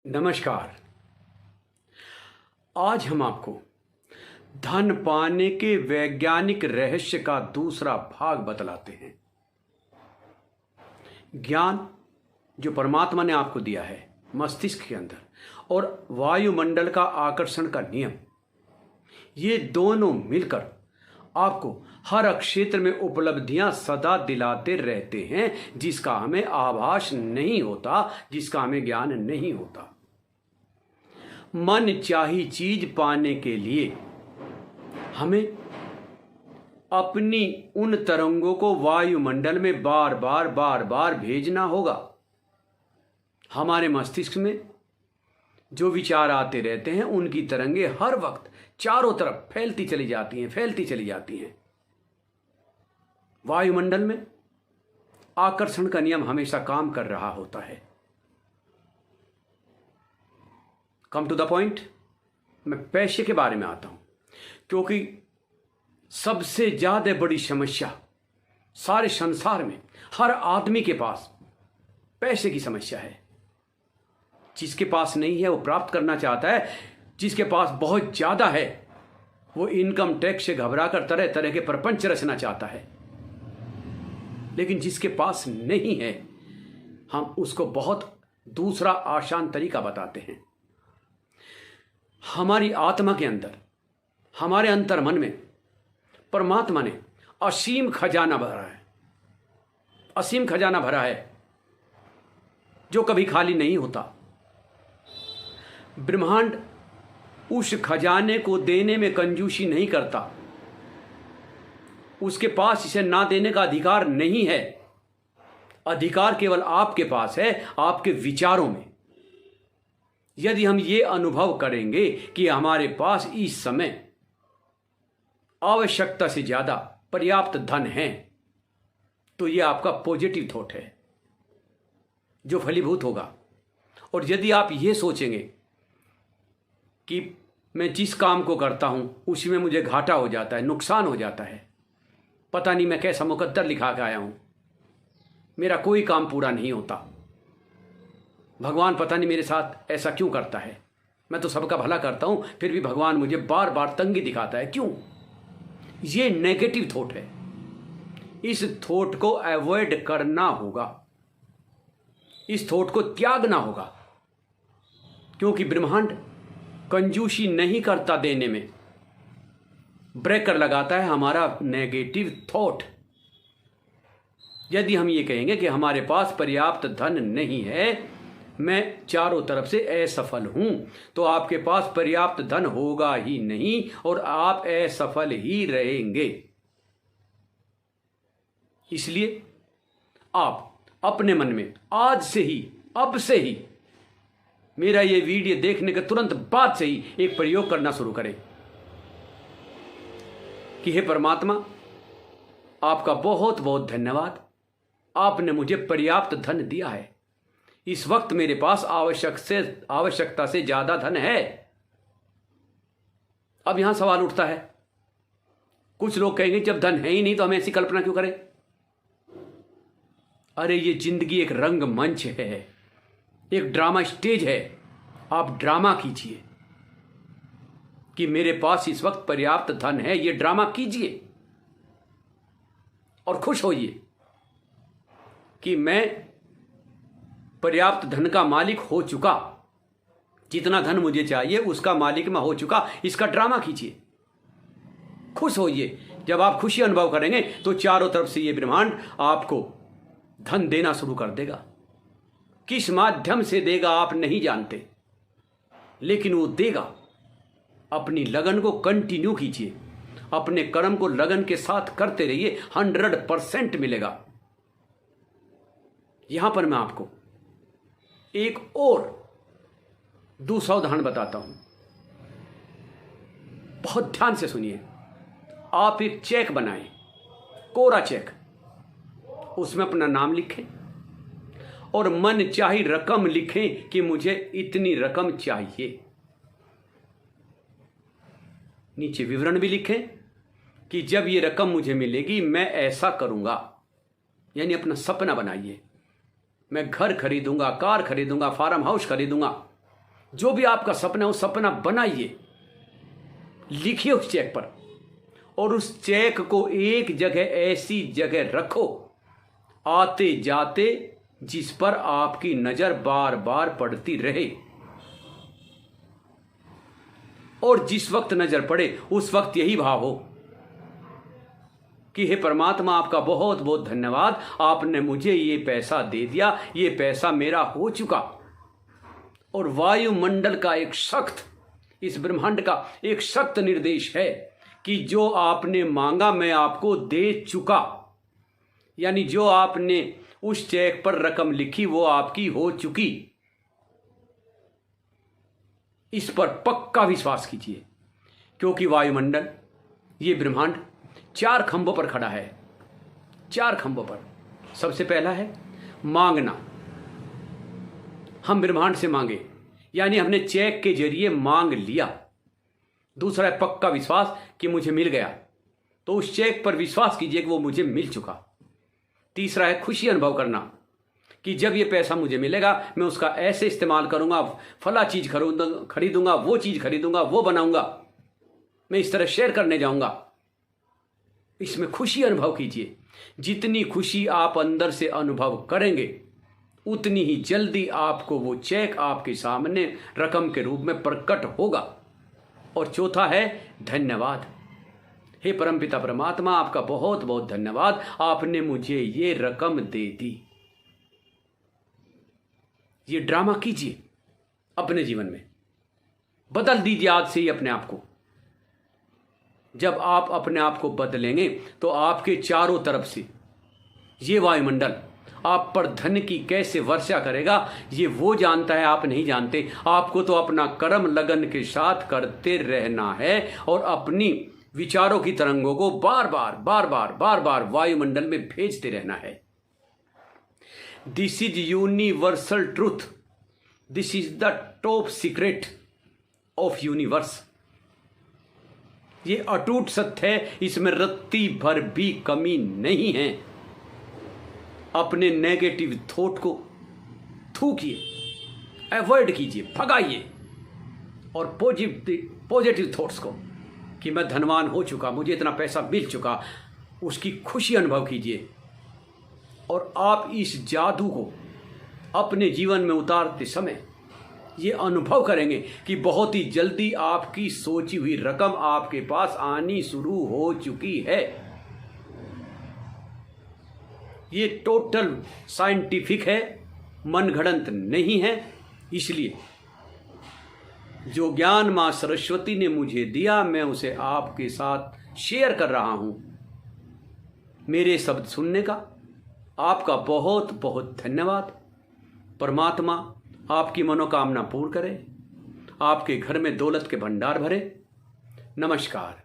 नमस्कार। आज हम आपको धन पाने के वैज्ञानिक रहस्य का दूसरा भाग बतलाते हैं। ज्ञान जो परमात्मा ने आपको दिया है मस्तिष्क के अंदर और वायुमंडल का आकर्षण का नियम, ये दोनों मिलकर आपको हर क्षेत्र में उपलब्धियां सदा दिलाते रहते हैं, जिसका हमें आभास नहीं होता, जिसका हमें ज्ञान नहीं होता। मन चाही चीज पाने के लिए हमें अपनी उन तरंगों को वायुमंडल में बार बार भेजना होगा। हमारे मस्तिष्क में जो विचार आते रहते हैं उनकी तरंगे हर वक्त चारों तरफ फैलती चली जाती हैं। वायुमंडल में आकर्षण का नियम हमेशा काम कर रहा होता है। कम टू द पॉइंट, मैं पैसे के बारे में आता हूं, क्योंकि सबसे ज्यादा बड़ी समस्या सारे संसार में हर आदमी के पास पैसे की समस्या है। जिसके पास नहीं है वो प्राप्त करना चाहता है, जिसके पास बहुत ज्यादा है वो इनकम टैक्स से घबराकर तरह तरह के प्रपंच रचना चाहता है। लेकिन जिसके पास नहीं है हम उसको बहुत दूसरा आसान तरीका बताते हैं। हमारी आत्मा के अंदर, हमारे अंतर मन में परमात्मा ने असीम खजाना भरा है जो कभी खाली नहीं होता। ब्रह्मांड उस खजाने को देने में कंजूसी नहीं करता। उसके पास इसे ना देने का अधिकार नहीं है। अधिकार केवल आपके पास है, आपके विचारों में। यदि हम ये अनुभव करेंगे कि हमारे पास इस समय आवश्यकता से ज्यादा पर्याप्त धन है, तो ये आपका पॉजिटिव थॉट है जो फलीभूत होगा। और यदि आप ये सोचेंगे कि मैं जिस काम को करता हूं उसी में मुझे घाटा हो जाता है, नुकसान हो जाता है, पता नहीं मैं कैसा मुकद्दर लिखा के आया हूं, मेरा कोई काम पूरा नहीं होता, भगवान पता नहीं मेरे साथ ऐसा क्यों करता है, मैं तो सबका भला करता हूं फिर भी भगवान मुझे बार बार तंगी दिखाता है, क्यों? ये नेगेटिव थॉट है। इस थॉट को अवॉइड करना होगा, इस थॉट को त्यागना होगा, क्योंकि ब्रह्मांड कंजूसी नहीं करता देने में, ब्रेकर लगाता है हमारा नेगेटिव थॉट। यदि हम ये कहेंगे कि हमारे पास पर्याप्त धन नहीं है, मैं चारों तरफ से असफल हूं, तो आपके पास पर्याप्त धन होगा ही नहीं और आप असफल ही रहेंगे। इसलिए आप अपने मन में आज से ही, अब से ही, मेरा ये वीडियो देखने के तुरंत बाद से ही एक प्रयोग करना शुरू करें कि हे परमात्मा, आपका बहुत बहुत धन्यवाद, आपने मुझे पर्याप्त धन दिया है। इस वक्त मेरे पास आवश्यकता से ज्यादा धन है। अब यहां सवाल उठता है, कुछ लोग कहेंगे जब धन है ही नहीं तो हमें ऐसी कल्पना क्यों करें? अरे ये जिंदगी एक रंगमंच है, एक ड्रामा स्टेज है। आप ड्रामा कीजिए कि मेरे पास इस वक्त पर्याप्त धन है, ये ड्रामा कीजिए और खुश होइए कि मैं पर्याप्त धन का मालिक हो चुका, जितना धन मुझे चाहिए उसका मालिक मैं हो चुका। इसका ड्रामा कीजिए, खुश होइए। जब आप खुशी अनुभव करेंगे तो चारों तरफ से ये ब्रह्मांड आपको धन देना शुरू कर देगा। किस माध्यम से देगा आप नहीं जानते, लेकिन वो देगा। अपनी लगन को कंटिन्यू कीजिए, अपने कर्म को लगन के साथ करते रहिए, 100% मिलेगा। यहां पर मैं आपको एक और दूसरा उदाहरण बताता हूं, बहुत ध्यान से सुनिए। आप एक चेक बनाएं, कोरा चेक, उसमें अपना नाम लिखें और मन चाही रकम लिखें कि मुझे इतनी रकम चाहिए। नीचे विवरण भी लिखें कि जब ये रकम मुझे मिलेगी मैं ऐसा करूंगा, यानी अपना सपना बनाइए। मैं घर खरीदूंगा, कार खरीदूंगा, फार्म हाउस खरीदूंगा, जो भी आपका सपना है वो सपना बनाइए, लिखिए उस चेक पर, और उस चेक को एक जगह ऐसी जगह रखो आते जाते जिस पर आपकी नजर बार बार पड़ती रहे, और जिस वक्त नजर पड़े उस वक्त यही भाव हो कि हे परमात्मा, आपका बहुत बहुत धन्यवाद, आपने मुझे ये पैसा दे दिया, ये पैसा मेरा हो चुका। और वायुमंडल का एक सख्त, इस ब्रह्मांड का एक सख्त निर्देश है कि जो आपने मांगा मैं आपको दे चुका। यानी जो आपने उस चेक पर रकम लिखी वो आपकी हो चुकी। इस पर पक्का विश्वास कीजिए, क्योंकि वायुमंडल, ये ब्रह्मांड 4 खंभों पर खड़ा है। 4 खंभों पर। सबसे पहला है मांगना। हम ब्रह्मांड से मांगे, यानी हमने चेक के जरिए मांग लिया। दूसरा है पक्का विश्वास कि मुझे मिल गया, तो उस चेक पर विश्वास कीजिए कि वो मुझे मिल चुका। तीसरा है खुशी अनुभव करना कि जब ये पैसा मुझे मिलेगा मैं उसका ऐसे इस्तेमाल करूंगा, फला चीज खरीदूंगा, वो चीज खरीदूंगा, वो बनाऊंगा, मैं इस तरह शेयर करने जाऊंगा। इसमें खुशी अनुभव कीजिए। जितनी खुशी आप अंदर से अनुभव करेंगे उतनी ही जल्दी आपको वो चेक आपके सामने रकम के रूप में प्रकट होगा। और चौथा है धन्यवाद। हे परमपिता परमात्मा, आपका बहुत बहुत धन्यवाद, आपने मुझे ये रकम दे दी। ये ड्रामा कीजिए अपने जीवन में, बदल दीजिए आज से ही अपने आप को। जब आप अपने आप को बदलेंगे तो आपके चारों तरफ से ये वायुमंडल आप पर धन की कैसे वर्षा करेगा ये वो जानता है, आप नहीं जानते। आपको तो अपना कर्म लगन के साथ करते रहना है और अपनी विचारों की तरंगों को बार बार वायुमंडल में भेजते रहना है। This is universal truth, this is the top secret of universe. ये अटूट सत्य है, इसमें रत्ती भर भी कमी नहीं है। अपने नेगेटिव थॉट को थूकिए, अवॉइड कीजिए, भगाइए, और पॉजिटिव थॉट्स को कि मैं धनवान हो चुका, मुझे इतना पैसा मिल चुका, उसकी खुशी अनुभव कीजिए। और आप इस जादू को अपने जीवन में उतारते समय ये अनुभव करेंगे कि बहुत ही जल्दी आपकी सोची हुई रकम आपके पास आनी शुरू हो चुकी है। ये टोटल साइंटिफिक है, मनगढ़ंत नहीं है। इसलिए जो ज्ञान मां सरस्वती ने मुझे दिया मैं उसे आपके साथ शेयर कर रहा हूं। मेरे शब्द सुनने का आपका बहुत बहुत धन्यवाद। परमात्मा आपकी मनोकामना पूर्ण करे, आपके घर में दौलत के भंडार भरे। नमस्कार।